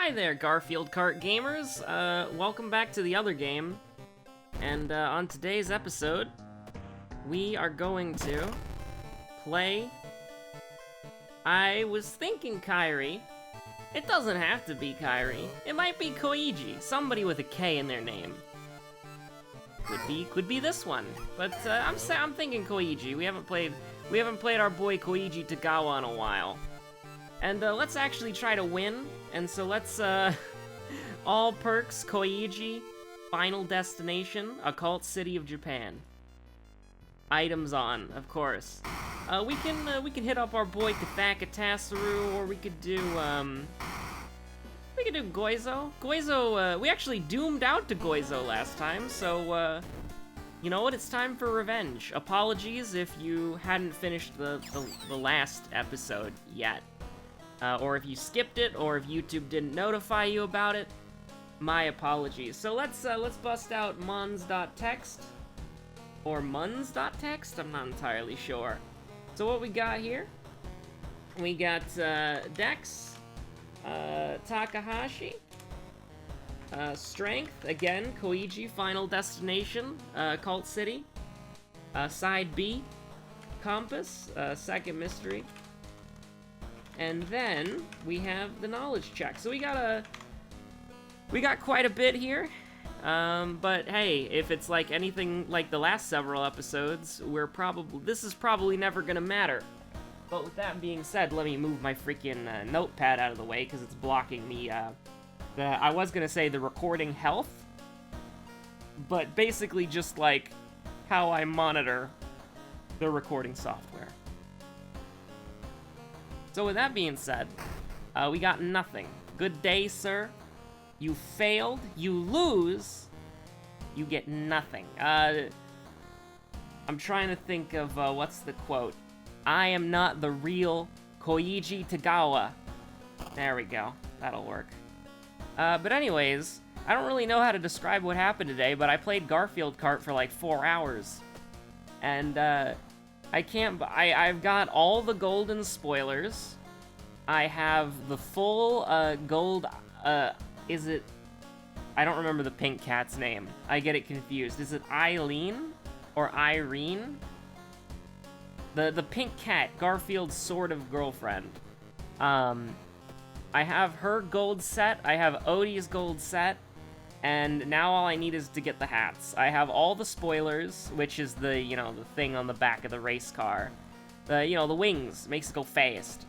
Hi there, Garfield Kart gamers. Welcome back to the other game. And on today's episode, we are going to play. I was thinking Kairi. It doesn't have to be Kairi. It might be Koiji, somebody with a K in their name. Could be this one. But I'm thinking Koiji. We haven't played our boy Koiji Tagawa in a while. And let's actually try to win. And so let's all perks Koiji, Final Destination, Occult City of Japan. Items on, of course. We can hit up our boy Kathaka Tasaru, or we could do Goizo. Goizo, we actually doomed out to Goizo last time, so you know what? It's time for revenge. Apologies if you hadn't finished the last episode yet. Or if you skipped it, or if YouTube didn't notify you about it, my apologies. So let's bust out mons.txt, or muns.txt, I'm not entirely sure. So what we got here, we got Dex, Takahashi, Strength, again, Koiji, Final Destination, Cult City, Side B, Compass, Second Mystery, and then we have the knowledge check. So we got quite a bit here. But hey, if it's like anything like the last several episodes, this is probably never gonna matter. But with that being said, let me move my freaking notepad out of the way because it's blocking me. I was gonna say the recording health, but basically just like how I monitor the recording software. So with that being said, we got nothing. Good day, sir. You failed, you lose, you get nothing. I'm trying to think of, what's the quote? I am not the real Koiji Tagawa. There we go, that'll work. But anyways, I don't really know how to describe what happened today, but I played Garfield Kart for like 4 hours. And, I've got all the golden spoilers. I have the full, gold, is it... I don't remember the pink cat's name. I get it confused. Is it Eileen? Or Irene? The pink cat, Garfield's sort of girlfriend. I have her gold set, I have Odie's gold set, and now all I need is to get the hats. I have all the spoilers, which is the, you know, the thing on the back of the race car. The wings, makes it go fast.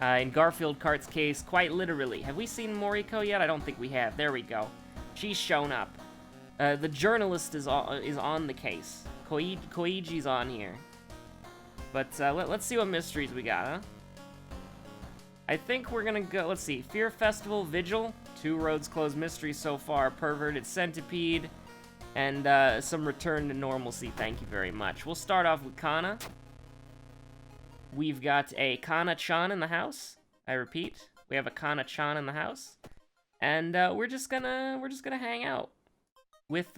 In Garfield Kart's case, quite literally. Have we seen Moriko yet? I don't think we have. There we go. She's shown up. The journalist is on the case. Koiji's on here. But let's see what mysteries we got, huh? I think we're gonna go, let's see, Fear Festival, Vigil, 2 roads closed mysteries so far, Perverted Centipede, and some return to normalcy, thank you very much. We'll start off with Kana. We've got a Kana-chan in the house. I repeat, we have a Kana-chan in the house. And we're just gonna hang out with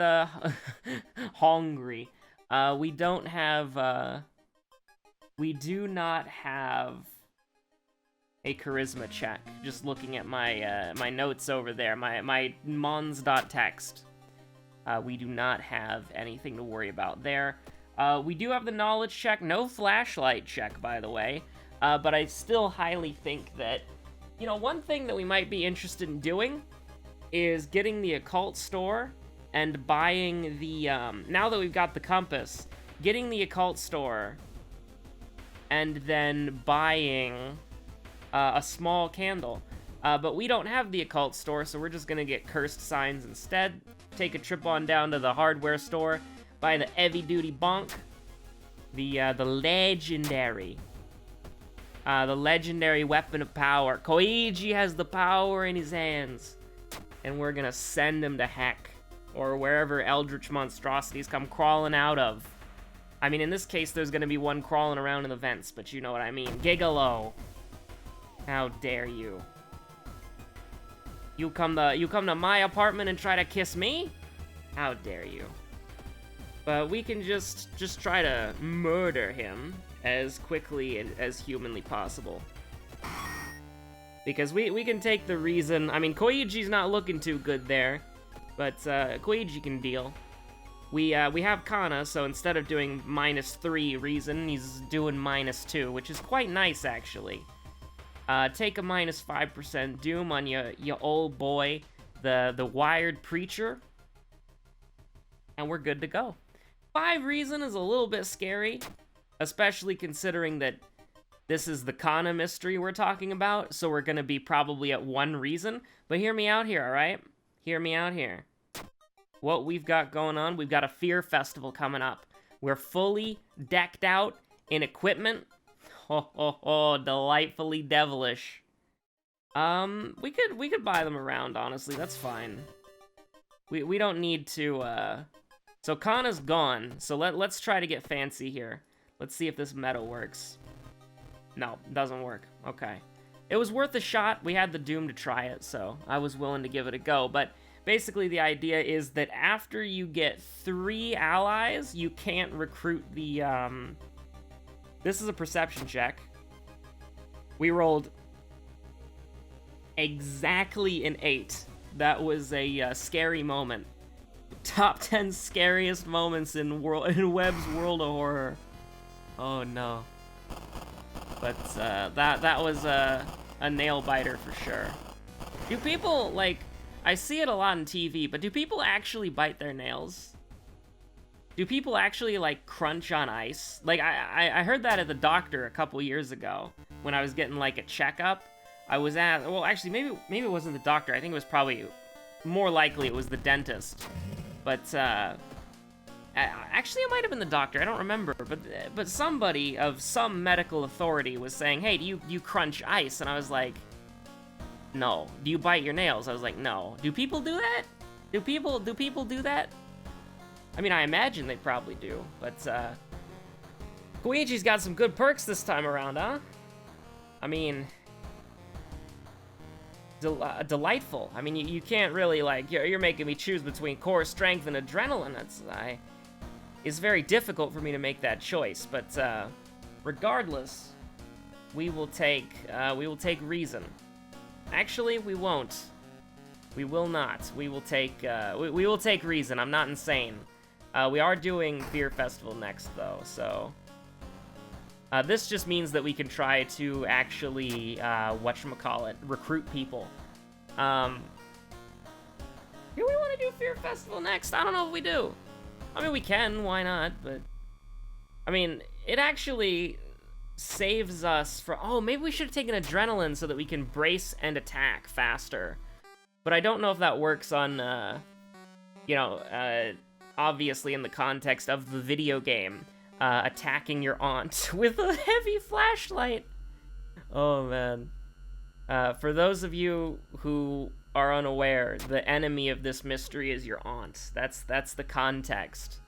Hongry. We do not have a charisma check. Just looking at my my notes over there, my mons.txt. We do not have anything to worry about there. We do have the knowledge check, no flashlight check, by the way. But I still highly think that, you know, one thing that we might be interested in doing is getting the occult store and buying the, now that we've got the compass, getting the occult store and then buying a small candle. But we don't have the occult store, so we're just gonna get cursed signs instead. Take a trip on down to the hardware store, buy the heavy duty bonk, the legendary weapon of power. Koiji has the power in his hands, and we're gonna send him to heck, or wherever eldritch monstrosities come crawling out of. I mean, in this case, there's gonna be one crawling around in the vents, but you know what I mean. Gigolo. How dare you? You come to my apartment and try to kiss me? How dare you? But we can just try to murder him as quickly and as humanly possible. Because we can take the reason. I mean, Koichi's not looking too good there, but Koichi can deal. We have Kana, so instead of doing -3 reason, he's doing -2, which is quite nice, actually. Take a -5% doom on your old boy, the wired preacher, and we're good to go. 5 reason is a little bit scary, especially considering that this is the Kana mystery we're talking about, so we're gonna be probably at 1 reason. But hear me out here, alright? Hear me out here. What we've got going on, we've got a Fear Festival coming up. We're fully decked out in equipment. Oh, delightfully devilish. We could buy them around, honestly, that's fine. We don't need to, So Kana's gone, so let's try to get fancy here. Let's see if this meta works. No, doesn't work. Okay. It was worth a shot. We had the Doom to try it, so I was willing to give it a go. But basically the idea is that after you get 3 allies, you can't recruit the, This is a perception check. We rolled exactly an 8. That was a scary moment. Top 10 scariest moments in Web's World of Horror. Oh no. But that was a nail biter for sure. Do people, like, I see it a lot on TV, but do people actually bite their nails? Do people actually, like, crunch on ice? Like, I heard that at the doctor a couple years ago when I was getting, like, a checkup. I was at, well, actually, maybe it wasn't the doctor. I think it was probably, more likely it was the dentist. But, actually, it might have been the doctor. I don't remember. But somebody of some medical authority was saying, hey, do you crunch ice? And I was like, no. Do you bite your nails? I was like, no. Do people do that? Do people do that? I mean, I imagine they probably do. But, Koichi's got some good perks this time around, huh? I mean, delightful. I mean, you can't really, like, you're making me choose between core strength and adrenaline. It's very difficult for me to make that choice, but regardless, we will take reason. Actually, we won't. We will not. We will take we will take reason. I'm not insane. We are doing Fear Festival next, though, so this just means that we can try to actually whatchamacallit, recruit people. Do we want to do Fear Festival next? I don't know if we do. I mean, we can, why not, but... I mean, it actually saves us from... Oh, maybe we should have taken adrenaline so that we can brace and attack faster. But I don't know if that works on, obviously in the context of the video game, attacking your aunt with a heavy flashlight. Oh, man. For those of you who are unaware, the enemy of this mystery is your aunt. That's the context.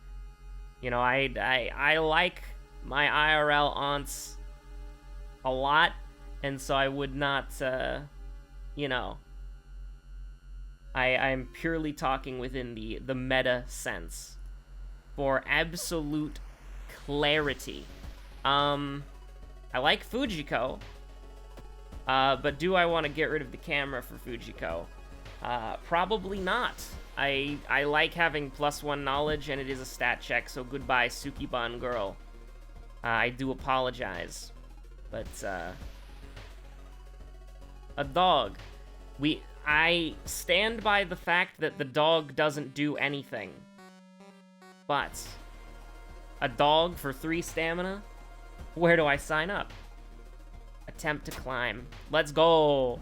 You know, I like my IRL aunts a lot, and so I would not, I'm purely talking within the meta sense. For absolute clarity. I like Fujiko, but do I want to get rid of the camera for Fujiko? Probably not. I like having +1 knowledge, and it is a stat check, so goodbye, Sukiban girl. I do apologize. But, a dog. I stand by the fact that the dog doesn't do anything. But, a dog for 3 stamina? Where do I sign up? Attempt to climb. Let's go!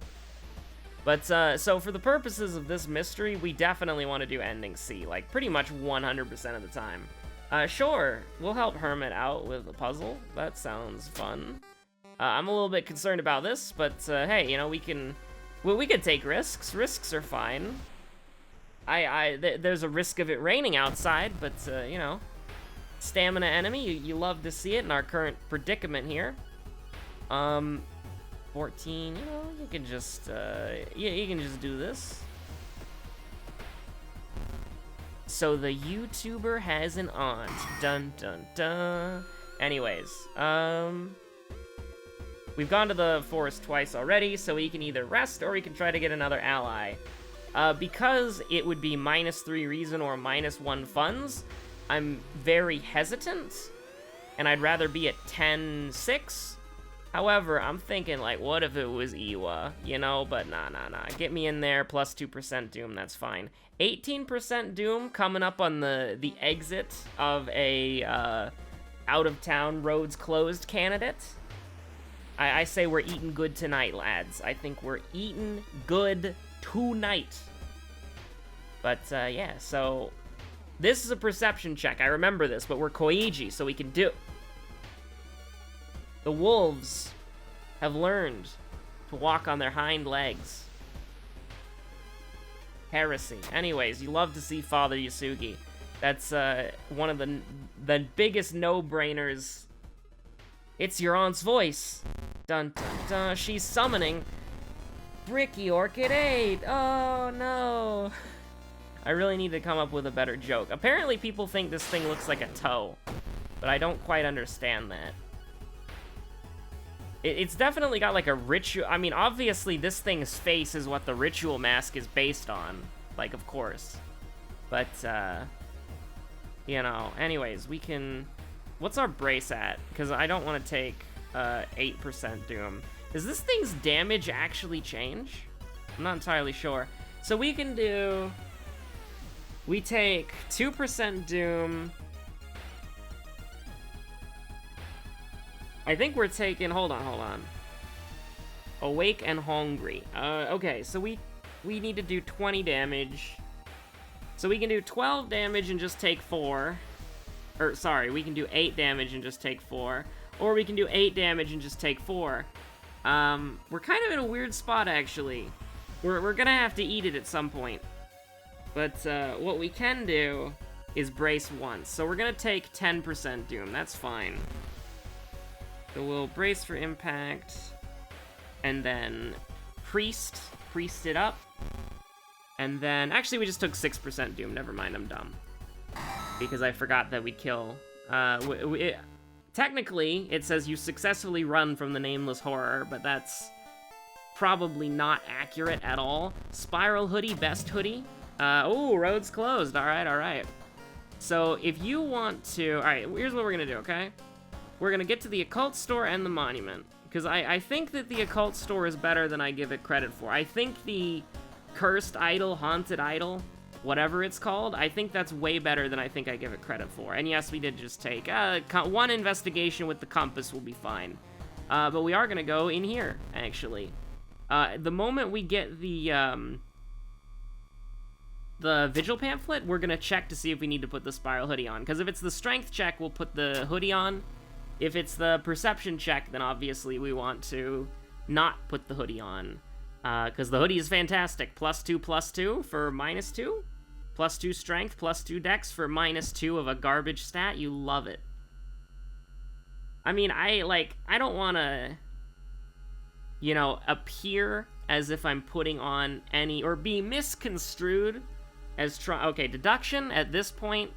But, so for the purposes of this mystery, we definitely want to do ending C, like, pretty much 100% of the time. Sure, we'll help Hermit out with a puzzle. That sounds fun. I'm a little bit concerned about this, but, hey, you know, we can take risks. Risks are fine. There's a risk of it raining outside, but, you know, stamina enemy, you love to see it in our current predicament here. 14, you know, you can just, you can just do this. So the YouTuber has an aunt. Dun, dun, dun. Anyways, We've gone to the forest twice already, so we can either rest or we can try to get another ally. Because it would be -3 reason or -1 funds, I'm very hesitant, and I'd rather be at 10-6. However, I'm thinking, like, what if it was Iwa, you know? But nah. Get me in there, plus 2% Doom, that's fine. 18% Doom coming up on the exit of a out-of-town roads closed candidate. I say we're eating good tonight, lads. I think we're eating good tonight. But, yeah, so... This is a perception check. I remember this, but we're Koigi, so we can do... The wolves have learned to walk on their hind legs. Heresy. Anyways, you love to see Father Yasugi. That's one of the biggest no-brainers. It's your aunt's voice. Dun dun dun. She's summoning Bricky Orchid 8. Oh no. I really need to come up with a better joke. Apparently people think this thing looks like a toe, but I don't quite understand that. It's definitely got like a ritual. I mean, obviously this thing's face is what the ritual mask is based on. Like, of course. But, you know, anyways, we can... What's our brace at? Because I don't want to take 8% Doom. Does this thing's damage actually change? I'm not entirely sure. So we can do... We take 2% Doom. I think we're taking... Hold on. Awake and hungry. Okay, so we need to do 20 damage. So we can do 12 damage and just take 4. Or, sorry, we can do 8 damage and just take 4. Or we can do 8 damage and just take 4. We're kind of in a weird spot, actually. We're gonna have to eat it at some point. But, what we can do is brace once. So we're gonna take 10% Doom. That's fine. So we'll brace for impact. And then priest it up. And then, actually we just took 6% Doom. Never mind, I'm dumb. Because I forgot that we'd kill. Technically, it says you successfully run from the nameless horror, but that's probably not accurate at all. Spiral hoodie, best hoodie. Oh, road's closed. All right. So if you want to, all right, here's what we're gonna do, okay? We're gonna get to the occult store and the monument, because I think that the occult store is better than I give it credit for. I think the cursed idol, haunted idol, whatever it's called, I think that's way better than I think I give it credit for. And yes, we did just take one investigation with the compass will be fine. But we are gonna go in here, actually. The moment we get the vigil pamphlet, we're gonna check to see if we need to put the spiral hoodie on. Because if it's the strength check, we'll put the hoodie on. If it's the perception check, then obviously we want to not put the hoodie on. Because the hoodie is fantastic. +2/+2 for -2. +2 strength, +2 dex for -2 of a garbage stat. You love it. I mean, I don't want to, you know, appear as if I'm putting on any, or be misconstrued as okay, deduction at this point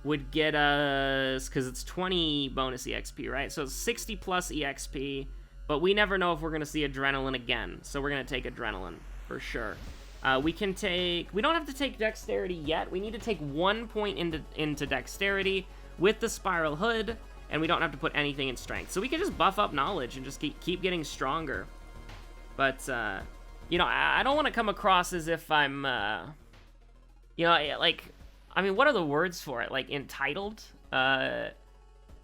would get us, because it's 20 bonus EXP, right? So it's 60 plus EXP, but we never know if we're going to see adrenaline again, so we're going to take adrenaline, for sure. We don't have to take dexterity yet. We need to take 1 point into dexterity with the spiral hood, and we don't have to put anything in strength. So we can just buff up knowledge and just keep getting stronger. But, you know, I don't want to come across as if I'm, you know, like, I mean, what are the words for it? Like, entitled?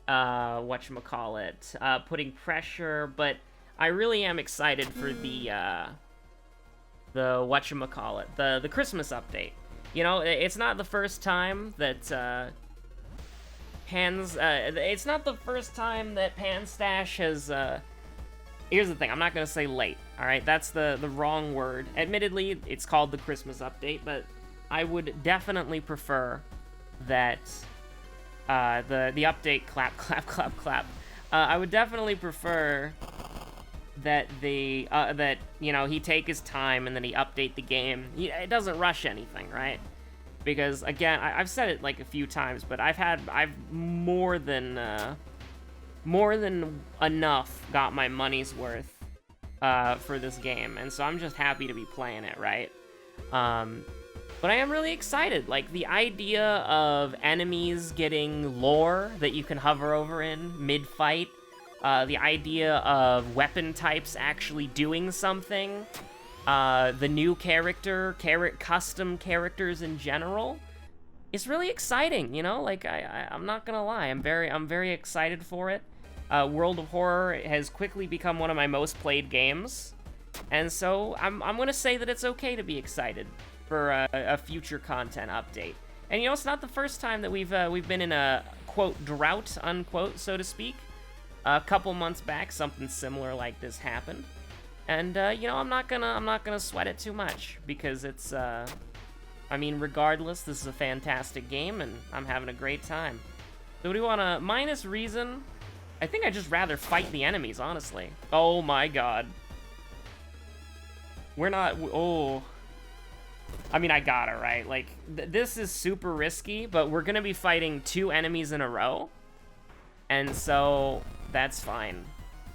Whatchamacallit? Putting pressure, but I really am excited for the whatchamacallit, the Christmas update. You know, it's not the first time that, it's not the first time that Panstash has, here's the thing, I'm not gonna say late, alright? That's the wrong word. Admittedly, it's called the Christmas update, but I would definitely prefer that, the update, clap. I would definitely prefer that that, you know, he take his time and then he update the game. It doesn't rush anything, right? Because, again, I've said it like a few times, but I've more than more than enough got my money's worth for this game, and so I'm just happy to be playing it, right? But I am really excited. Like, the idea of enemies getting lore that you can hover over in mid-fight, the idea of weapon types actually doing something, the new custom characters in general, it's really exciting, you know? Like, I'm not gonna lie, I'm very excited for it. World of Horror has quickly become one of my most played games, and so I'm gonna say that it's okay to be excited for a future content update. And you know, it's not the first time that we've been in a quote drought, unquote, so to speak. A couple months back, something similar like this happened, and you know, I'm not gonna sweat it too much, because it's I mean, regardless, this is a fantastic game, and I'm having a great time. So do we want to minus reason? I think I'd just rather fight the enemies, honestly. Oh my god. We're not, oh. I mean, I gotta, right? Like, this is super risky, but we're gonna be fighting 2 enemies in a row. And so, that's fine,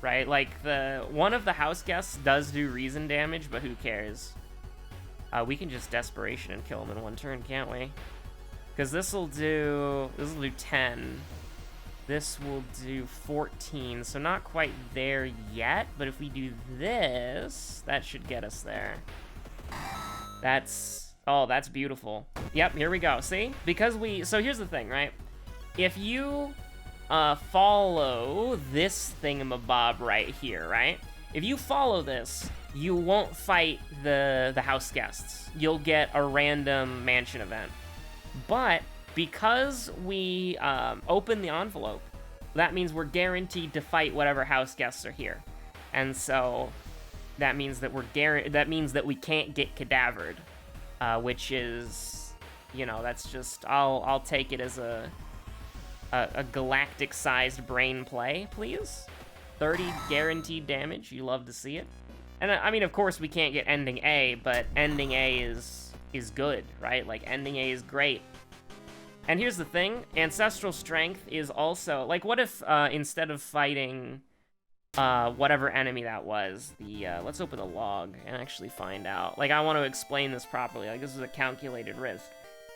right? Like, one of the house guests does do reason damage, but who cares? We can just desperation and kill him in one turn, can't we? Because this will do 10. This will do 14, so not quite there yet, but if we do this, that should get us there. Oh, that's beautiful. Yep, here we go, see? So here's the thing, right? If you follow this thingamabob right here, right? If you follow this, you won't fight the house guests. You'll get a random mansion event. But because we open the envelope, that means we're guaranteed to fight whatever house guests are here. And so that means that we can't get cadavered, which is, you know, that's just, I'll take it as a galactic-sized brain play, please. 30 guaranteed damage, you love to see it. And I mean, of course, we can't get ending A, but ending A is good, right? Like, ending A is great. And here's the thing, Ancestral Strength is also, like, what if, instead of fighting, whatever enemy that was, let's open the log and actually find out. Like, I want to explain this properly, like, this is a calculated risk.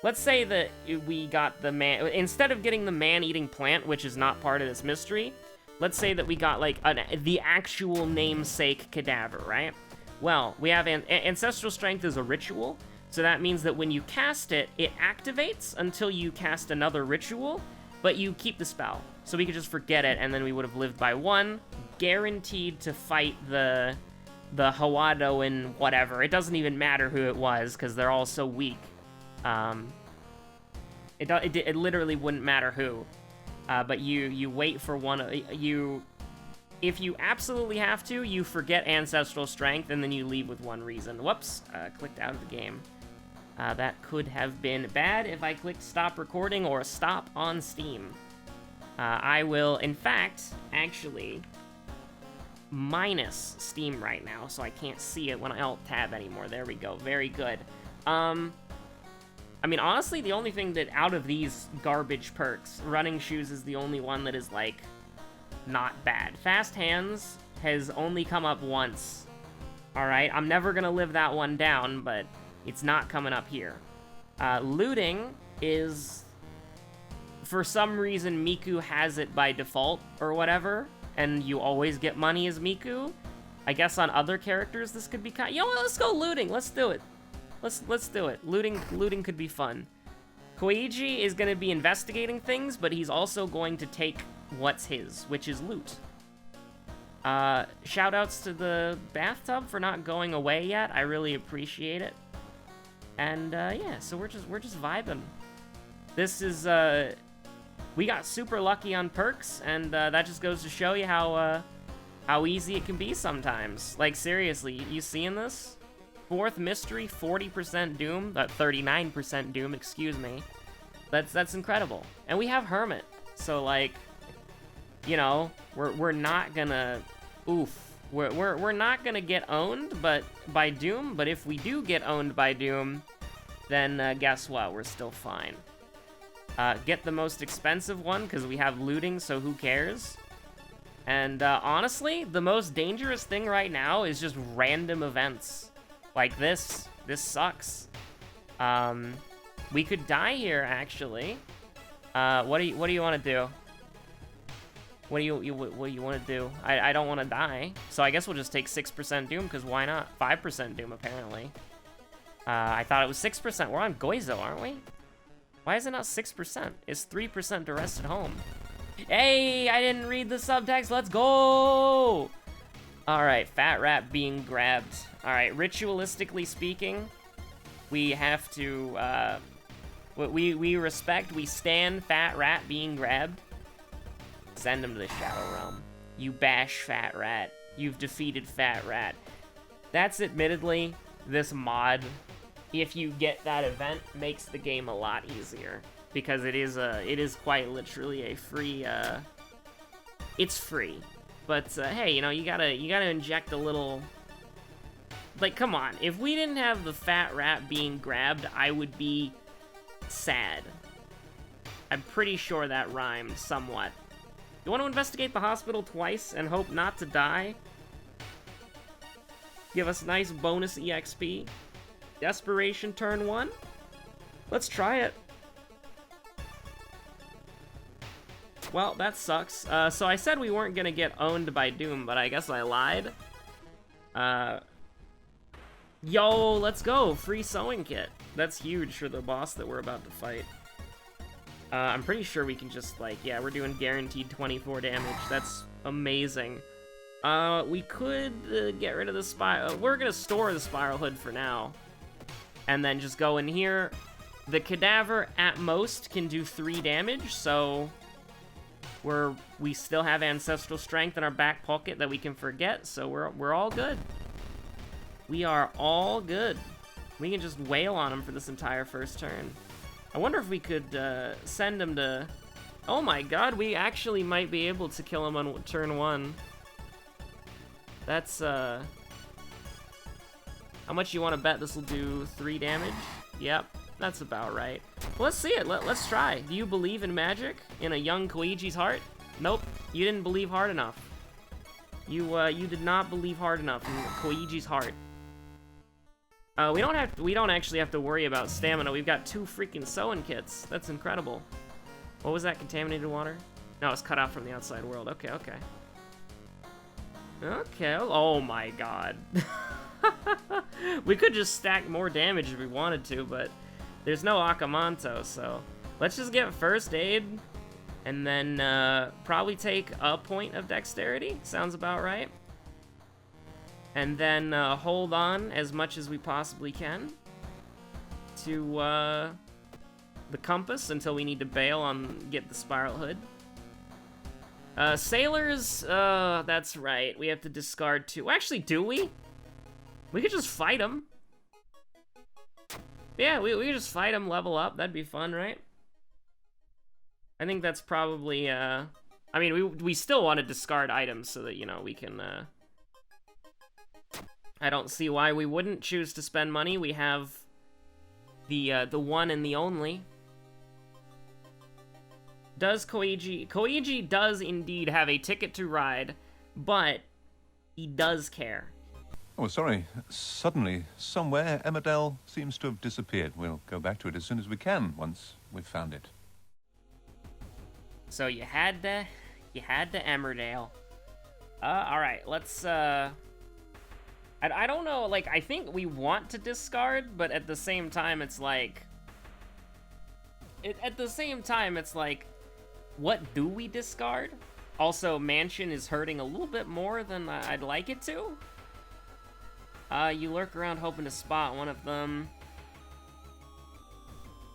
Let's say that we got instead of getting the man-eating plant, which is not part of this mystery, let's say that we got, like, the actual namesake cadaver, right? Well, we have Ancestral Strength is a ritual, so that means that when you cast it, it activates until you cast another ritual, but you keep the spell. So we could just forget it, and then we would have lived by 1, guaranteed to fight the Hawadoan whatever. It doesn't even matter who it was, because they're all so weak. It literally wouldn't matter who. But you wait for one, if you absolutely have to, you forget Ancestral Strength, and then you leave with 1 reason. Whoops, clicked out of the game. That could have been bad if I clicked stop recording or stop on Steam. I will, in fact, actually minus Steam right now, so I can't see it when I alt-tab anymore. There we go, very good. I mean, honestly, the only thing that out of these garbage perks, Running Shoes is the only one that is, like, not bad. Fast Hands has only come up once. Alright, I'm never gonna live that one down, but it's not coming up here. Looting is, for some reason, Miku has it by default or whatever, and you always get money as Miku. I guess on other characters this could be kind. You know what? Let's go looting. Let's do it. Let's do it. Looting could be fun. Koigi is gonna be investigating things, but he's also going to take what's his, which is loot. Shoutouts to the bathtub for not going away yet. I really appreciate it. And yeah, so we're just vibing. This is we got super lucky on perks, and that just goes to show you how easy it can be sometimes. Like, seriously, you seeing this? 4th mystery, 40% Doom, 39% Doom, excuse me. That's incredible. And we have Hermit, so, like, you know, we're not gonna, we're not gonna get owned by Doom, but if we do get owned by Doom, then guess what? We're still fine. Get the most expensive one, because we have looting, so who cares? And honestly, the most dangerous thing right now is just random events. Like this. This sucks. We could die here, actually. What do you want to do? What do you want to do? I don't want to die. So I guess we'll just take 6% Doom, because why not? 5% Doom, apparently. I thought it was 6%. We're on Goizo, aren't we? Why is it not 6%? It's 3% to rest at home. Hey, I didn't read the subtext. Let's go! Alright, Fat Rat being grabbed. Alright, ritualistically speaking, we have to, we respect, we stand Fat Rat being grabbed. Send him to the Shadow Realm. You bash Fat Rat. You've defeated Fat Rat. That's admittedly, this mod, if you get that event, makes the game a lot easier. Because it is quite literally a free, it's free. But, hey, you know, you gotta inject a little... Like, come on. If we didn't have the Fat Rat being grabbed, I would be sad. I'm pretty sure that rhymed somewhat. You want to investigate the hospital twice and hope not to die? Give us nice bonus EXP. Desperation turn 1? Let's try it. Well, that sucks. So I said we weren't gonna get owned by Doom, but I guess I lied. Yo, let's go! Free sewing kit. That's huge for the boss that we're about to fight. I'm pretty sure we can just, like, yeah, we're doing guaranteed 24 damage. That's amazing. We could get rid of the spiral. We're gonna store the spiral hood for now. And then just go in here. The cadaver, at most, can do 3 damage, so... we still have ancestral strength in our back pocket that we can forget, so we're all good. We are all good. We can just wail on him for this entire first turn. I wonder if we could send him to... Oh my god, we actually might be able to kill him on turn 1. That's, How much you want to bet this will do 3 damage? Yep, that's about right. Well, let's see it. Let's try. Do you believe in magic? In a young Koichi's heart? Nope, you didn't believe hard enough. You did not believe hard enough in Koichi's heart. We don't actually have to worry about stamina. We've got 2 freaking sewing kits. That's incredible. What was that? Contaminated water? No, it's cut out from the outside world. Okay, okay. Okay, oh my god. We could just stack more damage if we wanted to, but there's no Akamanto, so let's just get first aid and then probably take a point of dexterity. Sounds about right. And then hold on as much as we possibly can to the compass until we need to bail on get the spiral hood. Sailors, that's right. We have to discard 2. Actually, do we? We could just fight them. Yeah, we could just fight them, level up. That'd be fun, right? I think that's probably, I mean, we still want to discard items so that, you know, we can, I don't see why we wouldn't choose to spend money. We have the one and the only. Does Koichi does indeed have a ticket to ride, but he does care. Oh, sorry. Suddenly, somewhere, Emmerdale seems to have disappeared. We'll go back to it as soon as we can, once we've found it. So you had to Emmerdale. Alright, let's, I don't know, like, I think we want to discard, but at the same time, it's like... what do we discard? Also, Mansion is hurting a little bit more than I'd like it to. You lurk around hoping to spot one of them.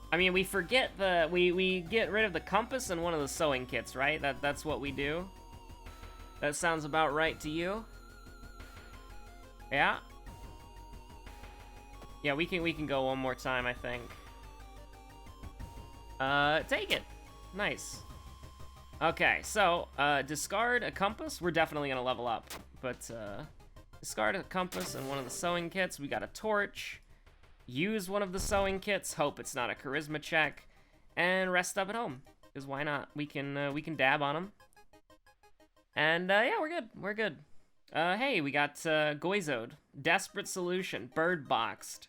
I mean, we forget we get rid of the compass and one of the sewing kits, right? That's what we do. That sounds about right to you? Yeah? Yeah, we can go one more time, I think. Take it. Nice. Okay, so, discard a compass. We're definitely gonna level up, but, discard a compass and one of the sewing kits. We got a torch. Use one of the sewing kits. Hope it's not a charisma check. And rest up at home. Because why not? We can dab on them. And, yeah, we're good. We're good. Hey, we got, Goizode. Desperate Solution. Bird Boxed.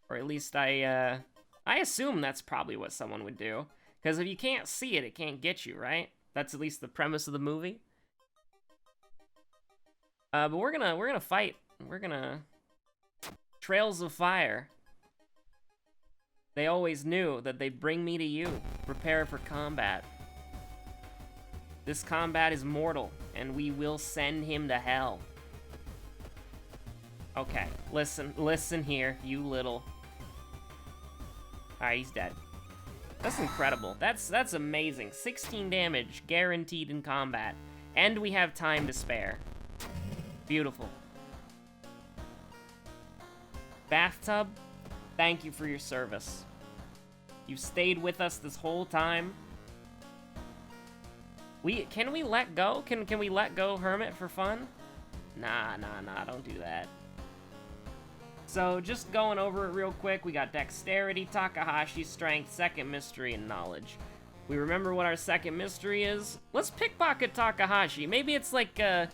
Or at least I assume that's probably what someone would do. Because if you can't see it, it can't get you, right? That's at least the premise of the movie. But we're gonna fight. We're gonna... Trails of Fire. They always knew that they'd bring me to you. Prepare for combat. This combat is mortal, and we will send him to hell. Okay, listen here, you little... Alright, he's dead. That's incredible. That's amazing. 16 damage, guaranteed in combat. And we have time to spare. Beautiful. Bathtub, thank you for your service. You've stayed with us this whole time. Can we let go? Can we let go Hermit for fun? Nah, don't do that. So, just going over it real quick, we got Dexterity, Takahashi, Strength, Second Mystery, and Knowledge. We remember what our second mystery is? Let's pickpocket Takahashi. Maybe it's like a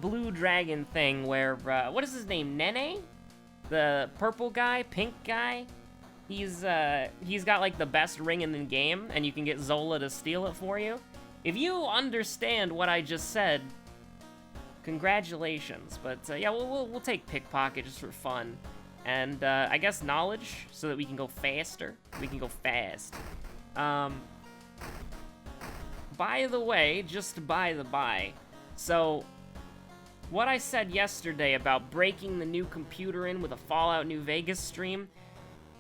blue dragon thing where, what is his name, Nene? The purple guy, pink guy? He's got like the best ring in the game, and you can get Zola to steal it for you. If you understand what I just said, congratulations. But yeah, we'll take pickpocket just for fun, and I guess knowledge so that we can go faster. We can go fast. By the way, just by the by, so what I said yesterday about breaking the new computer in with a Fallout New Vegas stream,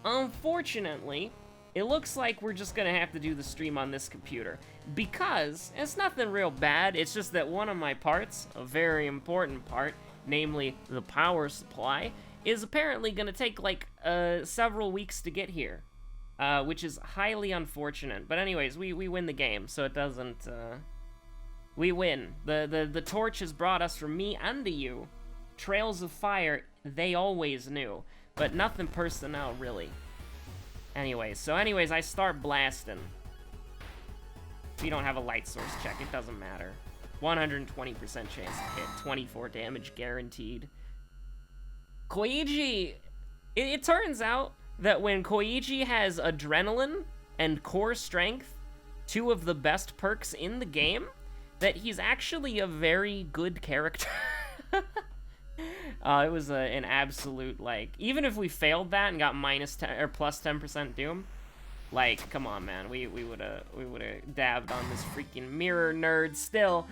unfortunately, it looks like we're just gonna have to do the stream on this computer. Because it's nothing real bad, it's just that one of my parts, a very important part, namely the power supply, is apparently gonna take like several weeks to get here. Which is highly unfortunate. But anyways, we win the game, so it doesn't, we win. The torch has brought us from me unto you. Trails of Fire, they always knew. But nothing personnel, really. Anyways, I start blasting. We don't have a light source check, it doesn't matter. 120% chance to hit, 24 damage guaranteed. Koigi, it turns out that when Koigi has Adrenaline and Core Strength, two of the best perks in the game, that he's actually a very good character. It was an absolute, like, even if we failed that and got minus 10 or plus 10% doom, like, come on, man, we would've dabbed on this freaking mirror nerd. Still,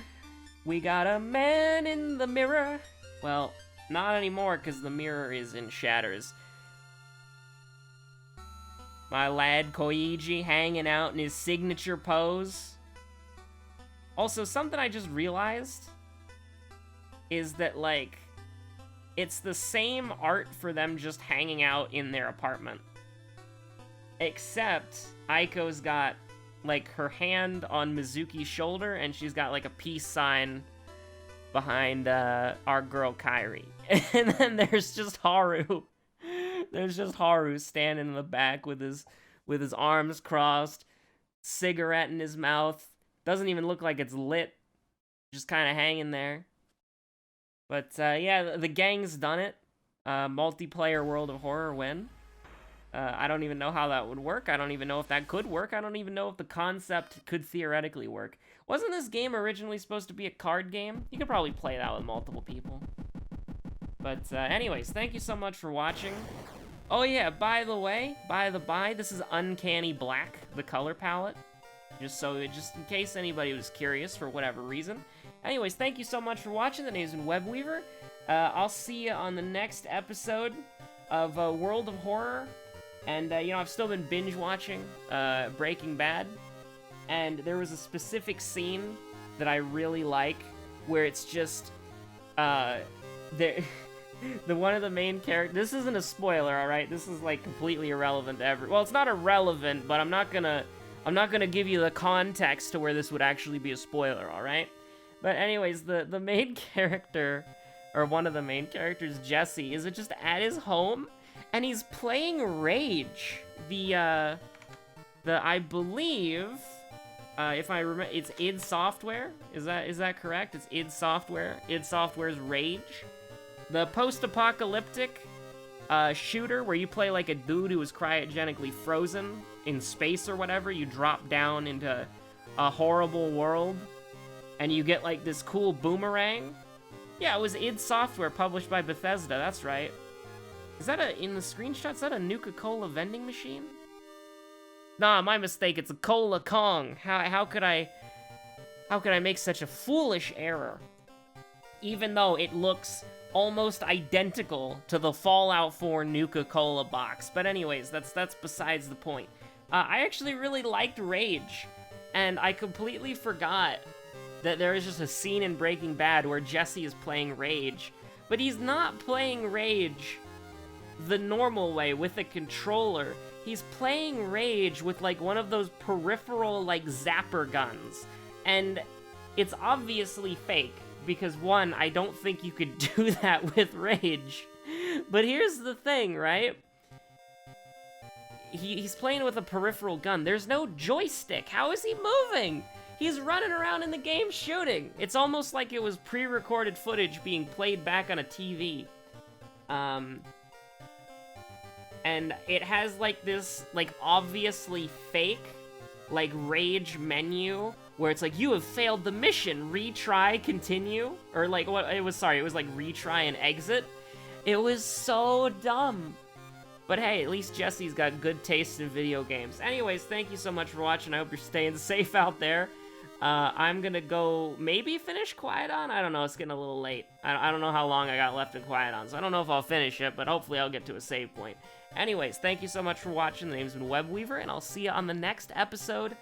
we got a man in the mirror. Well, not anymore, because the mirror is in shatters. My lad Koigi hanging out in his signature pose. Also, something I just realized is that, like, it's the same art for them just hanging out in their apartment. Except Aiko's got, like, her hand on Mizuki's shoulder, and she's got, like, a peace sign behind our girl Kairi. And then there's just Haru. There's just Haru standing in the back with his arms crossed, cigarette in his mouth. Doesn't even look like it's lit. Just kind of hanging there. But, yeah, the gang's done it. Multiplayer World of Horror win. I don't even know how that would work. I don't even know if that could work. I don't even know if the concept could theoretically work. Wasn't this game originally supposed to be a card game? You could probably play that with multiple people. But, anyways, thank you so much for watching. Oh, yeah, by the way, this is Uncanny Black, the color palette. Just in case anybody was curious for whatever reason. Anyways, thank you so much for watching. The name's been Webweaver. I'll see you on the next episode of World of Horror. And, you know, I've still been binge watching Breaking Bad. And there was a specific scene that I really like where it's just, one of the main characters, this isn't a spoiler, alright? This is, like, completely irrelevant to well, it's not irrelevant, but I'm not gonna give you the context to where this would actually be a spoiler, alright? But anyways, the main character, or one of the main characters, Jesse, is just at his home, and he's playing Rage, I believe, If I remember, it's id Software. Is that correct? It's id Software. Id Software's Rage, the post-apocalyptic shooter where you play like a dude who was cryogenically frozen in space or whatever. You drop down into a horrible world, and you get like this cool boomerang. Yeah, it was id Software, published by Bethesda. That's right. Is that in the screenshot? Is that a Nuka-Cola vending machine? Nah, my mistake. It's a Cola Kong. How could I make such a foolish error? Even though it looks almost identical to the Fallout 4 Nuka-Cola box. But anyways, that's besides the point. I actually really liked Rage, and I completely forgot that there is just a scene in Breaking Bad where Jesse is playing Rage, but he's not playing Rage the normal way with a controller. He's playing Rage with like one of those peripheral like zapper guns, and it's obviously fake because one, I don't think you could do that with Rage. But here's the thing, right? He's playing with a peripheral gun. There's no joystick. How is he moving? He's running around in the game shooting. It's almost like it was pre-recorded footage being played back on a TV. And it has like this, like obviously fake, like Rage menu where it's like, you have failed the mission, retry, continue, or like what it was, sorry, it was like retry and exit. It was so dumb. But hey, at least Jesse's got good taste in video games. Anyways, thank you so much for watching. I hope you're staying safe out there. I'm gonna go maybe finish Quiet On. I don't know, it's getting a little late. I don't know how long I got left in Quiet On, so I don't know if I'll finish it, but hopefully I'll get to a save point. Anyways, thank you so much for watching. The name's been Webweaver, and I'll see you on the next episode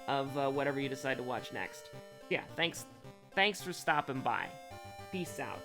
of whatever you decide to watch next. Yeah, thanks for stopping by. Peace out.